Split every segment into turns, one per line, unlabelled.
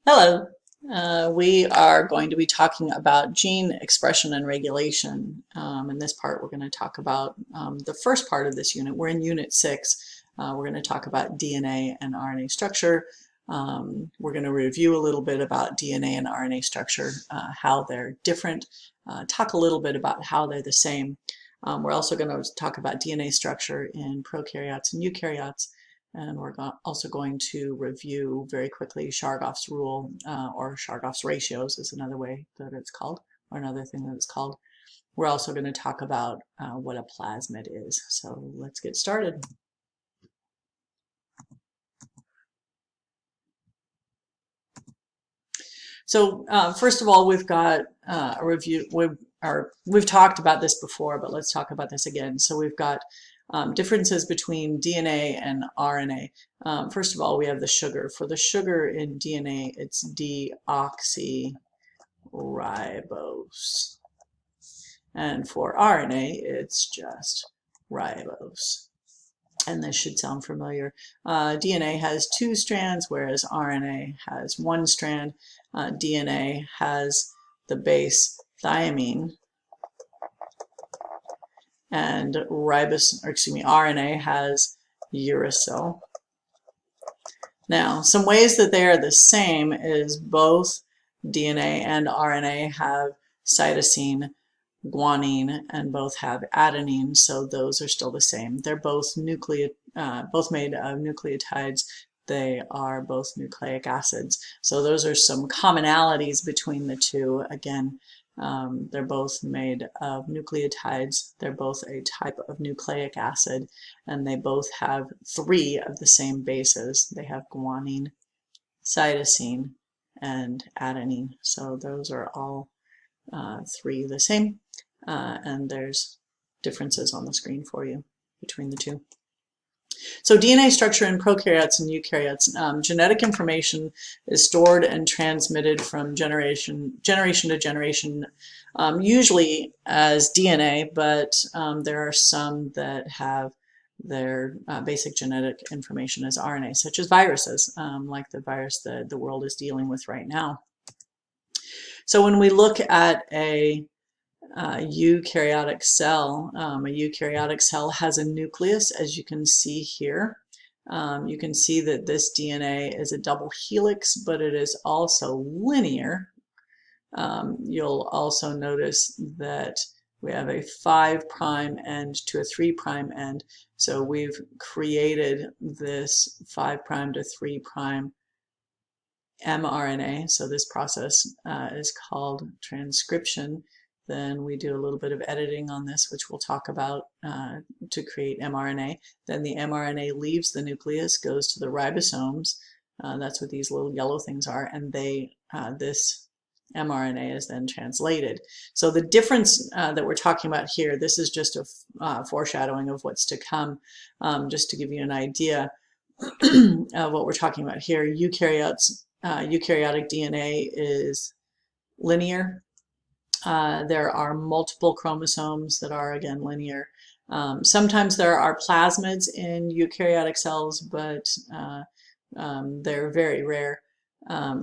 Hello. We are going to be talking about gene expression and regulation. In this part, we're going to talk about the first part of this unit. We're in Unit 6. We're going to talk about DNA and RNA structure. We're going to review a little bit about DNA and RNA structure, how they're different, talk a little bit about how they're the same. We're also going to talk about DNA structure in prokaryotes and eukaryotes. And we're also going to review very quickly Chargaff's rule, or Chargaff's ratios is another way that it's called, or another thing that it's called. We're also going to talk about what a plasmid is. So let's get started. So first of all, we've got a review. We've talked about this before, but let's talk about this again. So we've got differences between DNA and RNA. First of all, we have the sugar. For the sugar in DNA, it's deoxyribose. And for RNA, it's just ribose. And this should sound familiar. DNA has 2 strands, whereas RNA has 1 strand. DNA has the base thymine, and RNA has uracil. Now, some ways that they are the same is both DNA and RNA have cytosine, guanine, and both have adenine, so those are still the same. They're both made of nucleotides. They are both nucleic acids. So those are some commonalities between the two. Again, they're both made of nucleotides. They're both a type of nucleic acid, and they both have 3 of the same bases. They have guanine, cytosine, and adenine. So those are all 3 the same, and there's differences on the screen for you between the two. So DNA structure in prokaryotes and eukaryotes. Genetic information is stored and transmitted from generation to generation, usually as DNA, but there are some that have their basic genetic information as RNA, such as viruses, like the virus that the world is dealing with right now. So when we look at a eukaryotic cell. A eukaryotic cell has a nucleus, as you can see here. You can see that this DNA is a double helix, but it is also linear. You'll also notice that we have a 5' end to a 3' end. So we've created this 5' to 3' mRNA. So this process is called transcription. Then we do a little bit of editing on this, which we'll talk about to create mRNA. Then the mRNA leaves the nucleus, goes to the ribosomes. That's what these little yellow things are, and this mRNA is then translated. So the difference that we're talking about here, this is just a foreshadowing of what's to come, just to give you an idea of what we're talking about here. Eukaryotic DNA is linear. There are multiple chromosomes that are, again, linear. Sometimes there are plasmids in eukaryotic cells, but they're very rare.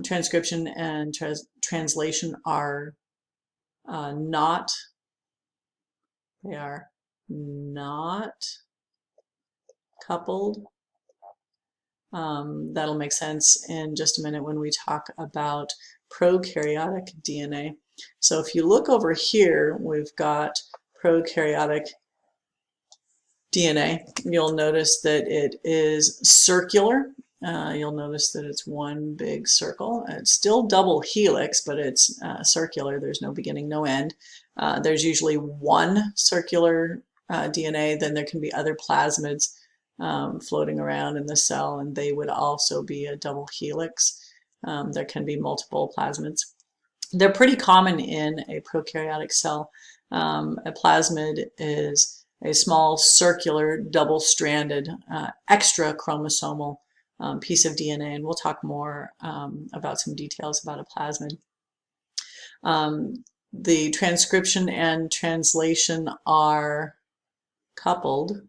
Transcription and translation are not coupled. That'll make sense in just a minute when we talk about prokaryotic DNA. So if you look over here, we've got prokaryotic DNA. You'll notice that it is circular. You'll notice that it's one big circle. It's still double helix, but it's circular. There's no beginning, no end. There's usually one circular DNA. Then there can be other plasmids floating around in the cell, and they would also be a double helix. There can be multiple plasmids. They're pretty common in a prokaryotic cell. A plasmid is a small circular double-stranded extra chromosomal piece of DNA, and we'll talk more about some details about a plasmid. The transcription and translation are coupled.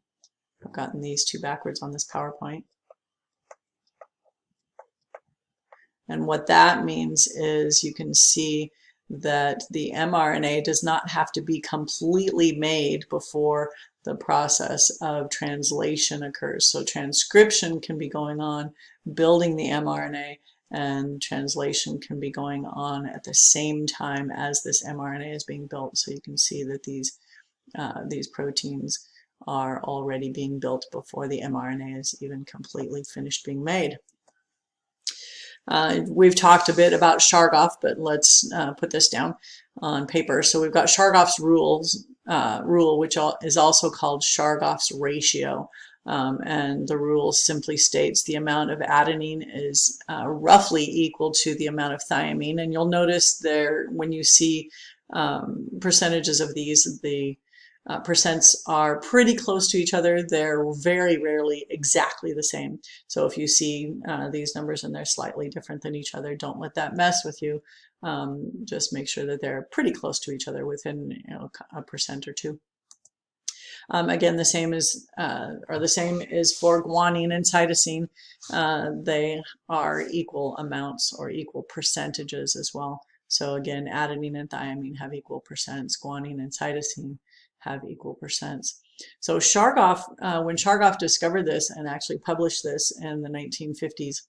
I've gotten these two backwards on this PowerPoint. And what that means is you can see that the mRNA does not have to be completely made before the process of translation occurs. So transcription can be going on, building the mRNA, and translation can be going on at the same time as this mRNA is being built. So you can see that these proteins are already being built before the mRNA is even completely finished being made. We've talked a bit about Chargaff, but let's put this down on paper. So we've got Chargaff's rule, which is also called Chargaff's ratio. And the rule simply states the amount of adenine is roughly equal to the amount of thymine. And you'll notice there, when you see percentages of these, the percents are pretty close to each other. They're very rarely exactly the same. So if you see these numbers and they're slightly different than each other, don't let that mess with you. Just make sure that they're pretty close to each other, within a percent or two. Again, the same is for guanine and cytosine. They are equal amounts or equal percentages as well. So again, adenine and thymine have equal percents. Guanine and cytosine have equal percents. So Chargaff, when Chargaff discovered this and actually published this in the 1950s,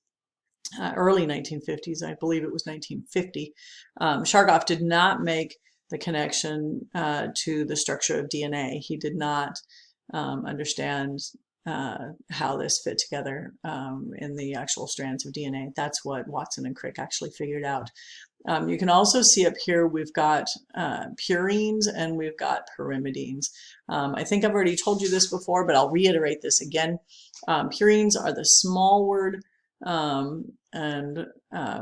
early 1950s, I believe it was 1950, Chargaff did not make the connection to the structure of DNA. He did not understand how this fit together in the actual strands of DNA. That's what Watson and Crick actually figured out. You can also see up here we've got purines and we've got pyrimidines. I think I've already told you this before, but I'll reiterate this again. Purines are the small word, and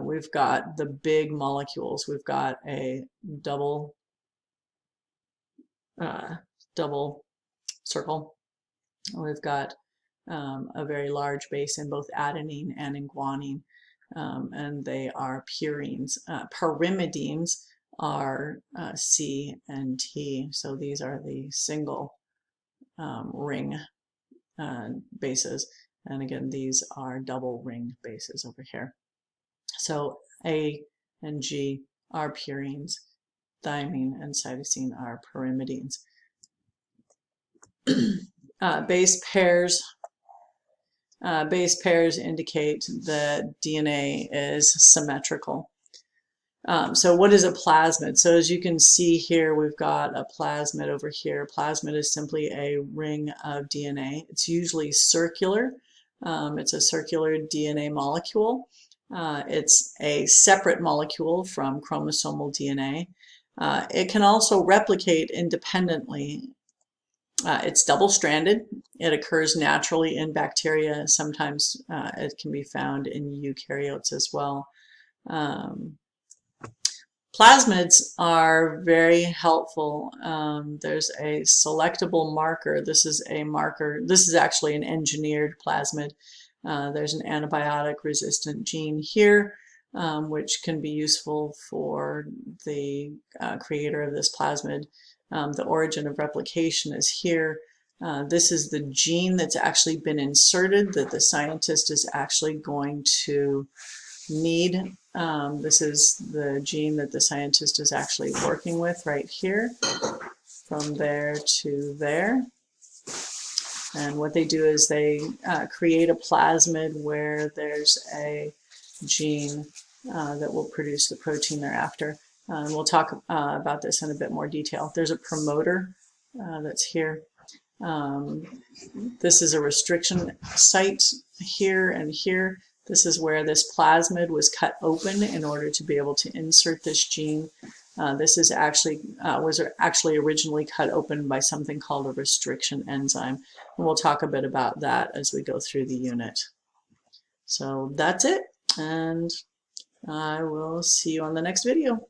we've got the big molecules. We've got a double circle. We've got a very large base in both adenine and in guanine. And they are purines. Pyrimidines are C and T, so these are the single ring bases, and again these are double ring bases over here. So A and G are purines, thymine and cytosine are pyrimidines. Base pairs indicate that DNA is symmetrical. So what is a plasmid? So as you can see here, we've got a plasmid over here. Plasmid is simply a ring of DNA. It's usually circular. It's a circular DNA molecule. It's a separate molecule from chromosomal DNA. It can also replicate independently. It's double-stranded. It occurs naturally in bacteria. Sometimes it can be found in eukaryotes as well. Plasmids are very helpful. There's a selectable marker. This is a marker. This is actually an engineered plasmid. There's an antibiotic-resistant gene here, which can be useful for the creator of this plasmid. The origin of replication is here. This is the gene that's actually been inserted that the scientist is actually going to need. This is the gene that the scientist is actually working with right here, from there to there. And what they do is they create a plasmid where there's a gene that will produce the protein thereafter. We'll talk about this in a bit more detail. There's a promoter that's here. This is a restriction site here and here. This is where this plasmid was cut open in order to be able to insert this gene. This is actually was actually originally cut open by something called a restriction enzyme. And we'll talk a bit about that as we go through the unit. So that's it, and I will see you on the next video.